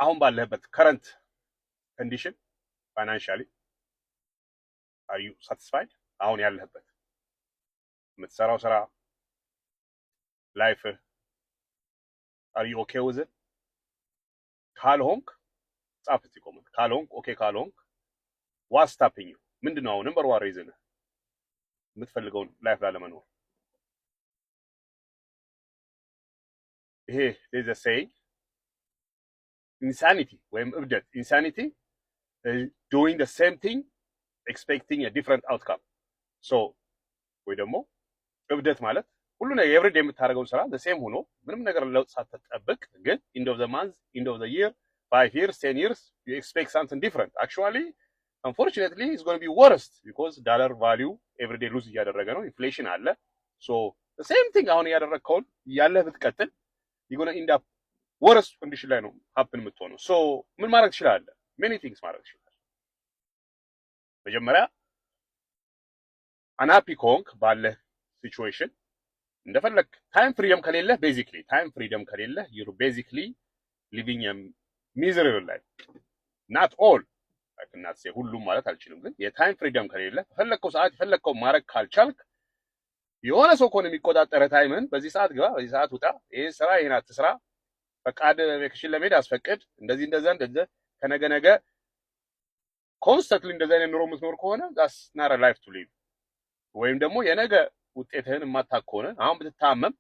አሁን ባለህበት current condition financially are you satisfied? አሁን ያለህበት የምትሰራው ስራ life are you okay with it? ካልሆንክ ጻፍ እስቲ ኮመንት። ካልሆንክ okay ካልሆንክ what's stopping you? ምንድነው ነምበር 1 reason የምትፈልገውን ላይፍ ላለመኖር? ይሄ there's a saying insanity ወይም እብደት insanity is doing the same thing expecting a different outcome. so ወይ ደግሞ እብደት ማለት ሁሉ ነገር ኤቭሪዴ የምታደርገው ስራ the same ሆኖ ምንም ነገር ለውጥ ሳትጠብቅ ግን end of the month end of the year 5 years 10 years you expect something different. actually unfortunately it's going to be worse because dollar value every day lose እያደረገ ነው inflation አለ. so the same thing አሁን ያደረከውን ያለህ ብትቀጥል you're going to end up worse condition ላይ ነው happen የምትሆነው. so ምን ማድረግ ትችላለህ? many things ማድረግ ትችላለህ. መጀመሪያ unhappy ከሆንክ ባለህ situation እንደፈለክ time freedom ከሌለህ basically time freedom ከሌለህ you're basically living a miserable life. not all I cannot say ሁሉም ማለት አልችልም ግን የታይም ፍሪደም ከሌለ ፈለከው ሰዓት ፈለከው ማድረግ ካልቻልክ የሆነ ሰው ኮን የሚቆጣጠረ ታይምን በዚህ ሰዓት ግባ በዚህ ሰዓት ውጣ ይሄ ስራ ይሄን አትስራ ፈቃድ ቬኬሽን ለመሄድ አስፈቅድ እንደዚህ እንደዛ ከነገ ነገ ኮንስታንትሊ እንደዛ አይነት ኑሮ የምትኖር ከሆነ that's not a life to live. ወይም ደግሞ የነገ ውጤትህን የማታውቅ ከሆነ አሁን ብትታመም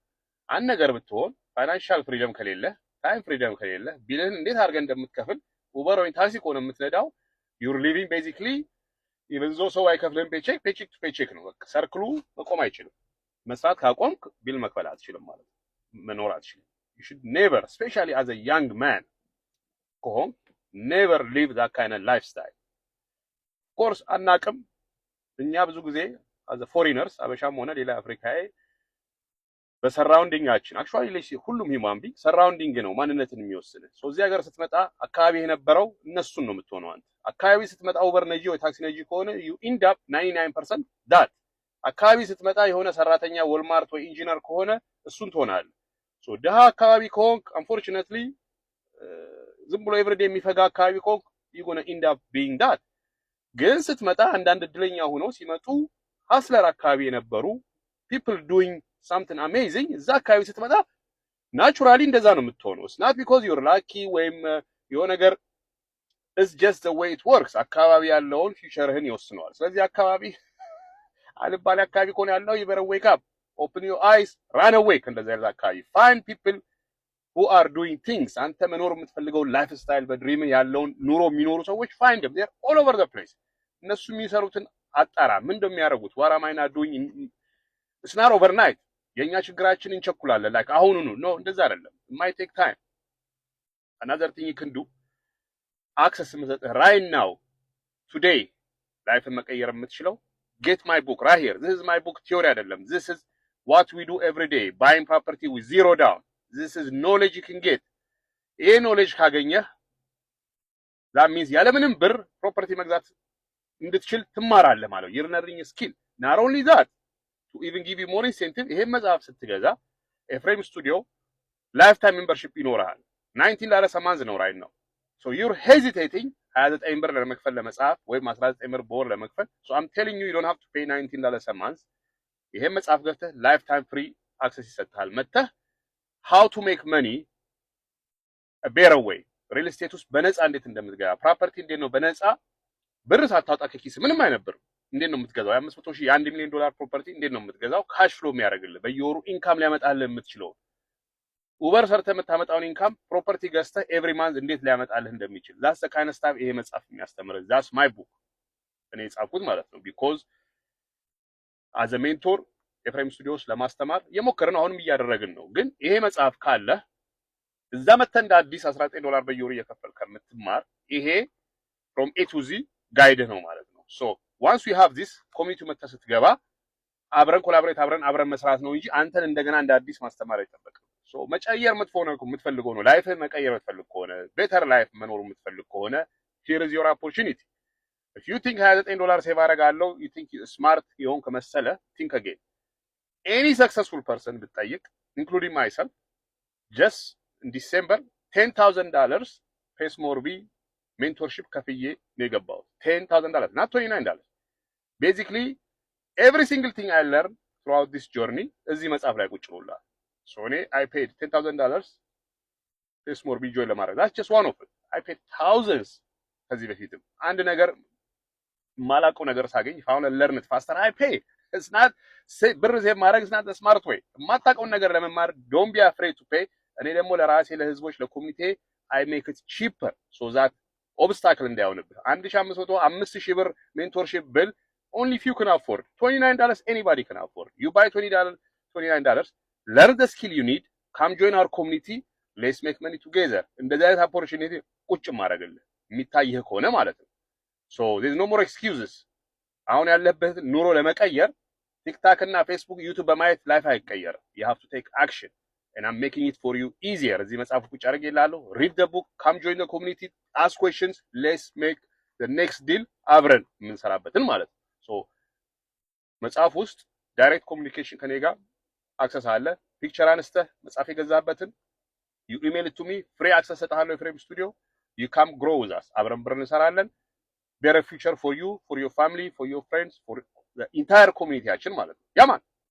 አንድ ነገር ብትሆን ፋይናንሻል ፍሪደም ከሌለ ታይም ፍሪደም ከሌለ ቢልህን እንዴት አድርገህ እንደምትከፍል ኡበር ወይ ታክሲ ከሆነ የምትነዳው you're living basically even though ሰው አይከፍልም paycheck to paycheck ነው። በቃ ሰርክሉ መቆም አይችልም። መስራት ካቆምክ ቢል መክፈል አትችልም ማለት ነው። መኖር አትችልም። you should never especially as a young man ከሆንክ never live that kind of lifestyle. of course አናቅም እኛ ብዙ ጊዜ as a foreigners አበሻም ሆነ ሌላ አፍሪካዊ በሰራውንዲንጋችን actually ሁሉም ሂውማን ቢንግ ሰራውንዲንግ ነው ማንነትን የሚወስነው. so እዚህ ሀገር ስትመጣ አካባቢ የነበረው እነሱን ነው የምትሆነው አንተ አካባቢ ስትመጣ ኡበር ነጂ ወይ ታክሲ ነጂ ከሆነ you end up 99% that አካባቢ ስትመጣ የሆነ ሰራተኛ ወልማርት ወይ ኢንጂነር ከሆነ እሱን ትሆናለህ. so ደሃ አካባቢ ከሆንክ unfortunately ዝም ብሎ ኤቭሪዴ የሚፈጋ አካባቢ ከሆንክ you gonna end up being that. ግን ስትመጣ አንዳንድ እድለኛ ሆነው ሲመጡ ሀስለር አካባቢ የነበሩ people doing something amazing እዛ አካባቢ ስትመጣ naturally እንደዛ ነው የምትሆነው. it's not because you're lucky ወይም የሆነ ነገር it's just the way it works. አካባቢ ያለውን ፊውቸርህን ይወስነዋል. ስለዚህ አካባቢ አልባሌ አካባቢ ከሆነ ያለው you better wake up, open your eyes, run away ከእንደዛ ያለ አካባቢ. find people who are doing things አንተ መኖር የምትፈልገው ላይፍ ስታይል በድሪም ያለውን ኑሮ የሚኖሩ ሰዎች find them, they're all over the place. እነሱ የሚሰሩትን አጣራ ምን እንደሚያደርጉት what am I not doing it's not overnight. የኛ ችግራችን እንቸኩላለን like አሁኑኑ no እንደዛ አይደለም. it might take time. another thing you can do access right now today life መቀየር የምትችለው get my book right here. this is my book theory አይደለም. this is what we do every day buying property with zero down. this is knowledge you can get. ይሄ knowledge ካገኘህ that means ያለምንም ብር ፕሮፐርቲ መግዛት እንድትችል ትማራለህ ማለት you're learning a skill. not only that to even give you more incentive ይሄ መጽሐፍ ስትገዛ ኤፍሬም ስቱዲዮ lifetime membership ይኖርሃል. $19 a month ነው right now. so you're hesitating 29 ብር ለመክፈል ለመጽሐፍ ወይም 19 ብር በወር ለመክፈል. so I'm telling you you don't have to pay $19 a month. ይሄ መጽሐፍ ገብተህ lifetime free access ይሰጥሃል. መጥተህ how to make money a better way real estate ውስጥ በነፃ እንዴት እንደምትገባ ፕሮፐርቲ እንዴት ነው በነፃ ብር ሳታወጣ ከኪስ ምንም አይነብር እንዴት ነው የምትገዛው? የ500,000 $1 ሚሊዮን ፕሮፐርቲ እንዴት ነው የምትገዛው? ካሽ ፍሎ የሚያደርግልህ በየወሩ ኢንካም ሊያመጣልህ የምትችለው ኡበር ሰርተህ የምታመጣውን ኢንካም ፕሮፐርቲ ገዝተህ ኤቭሪ ማንዝ እንዴት ሊያመጣልህ እንደሚችል that's the kind of stuff ይሄ መጽሐፍ የሚያስተምርህ. that's my book እኔ የጻፍኩት ማለት ነው because as a mentor ኤፍሬም ስቱዲዮስ ለማስተማር የሞከርን አሁንም እያደረግን ነው። ግን ይሄ መጽሐፍ ካለ እዛ መተህ እንደ አዲስ $19 በየወሩ እየከፈልክ ከምትማር ይሄ from A to Z ጋይድ ነው ማለት ነው. so once we have this community መተህ ስትገባ አብረን ኮላቦሬት አብረን መስራት ነው እንጂ አንተን እንደገና እንደ አዲስ ማስተማር አይጠበቅም. so መቀየር የምትፈልገው ነው ላይፍን መቀየር የምትፈልግ ከሆነ better life መኖር የምትፈልግ ከሆነ here is your opportunity. if you think $29 ሴቭ አደርጋለሁ you think smart የሆንክ መሰለ think again. any successful person ብትጠይቅ including myself just in December $10,000 ፌስሞርቢ ሜንቶርሺፕ ከፍዬ ነው የገባሁት። $10,000 not $29 basically every single thing I learned throughout this journey እዚህ መጽሐፍ ላይ ቁጭ ብሏል። so እኔ I paid $10,000 ፌስሞርቢ ጆይን ለማድረግ that's just one of it. I paid thousands ከዚህ በፊትም አንድ ነገር ማላውቀው ነገር ሳገኝ found a learn it faster I pay. it's not ብር ሴቭ ማድረግ it's not the smart way. የማታውቀውን ነገር ለመማር don't be afraid to pay. እኔ ደግሞ ለራሴ ለህዝቦች ለኮሚቴ I make it cheaper so that obstacle እንዳይሆንብህ 1500 5000 ብር ሜንቶርሺፕ ብል only few can afford. $29 anybody can afford. You buy $29, learn the skill you need, come join our community, let's make money together. እንደዚህ አይነት opportunity ቁጭ ማድረግልህ የሚታይህ ከሆነ ማለት ነው። so there's no more excuses. አሁን ያለበት ኑሮ ለመቀየር ቲክታክ እና ፌስቡክ ዩቲዩብ በማየት ላይፍ አይቀየርም። you have to take action and I'm making it for you easier. እዚህ መጽሐፍ ቁጭ አድርጌልሃለሁ። read the book, come join the community, ask questions, let's make the next deal አብረን የምንሰራበትን ማለት ነው። so መጽሐፍ ውስጥ ዳይሬክት ኮሙኒኬሽን ከኔ ጋር አክሰስ አለ። ፒክቸር አንስተህ መጽሐፍ የገዛበትን you email it to me, free access ሰጥሃለሁ የፍሬም ስቱዲዮ። you come grow with us አብረን ብር እንሰራለን። better future for you, for your family, for your friends, for the entire communityያችን ማለት ነው። ያማን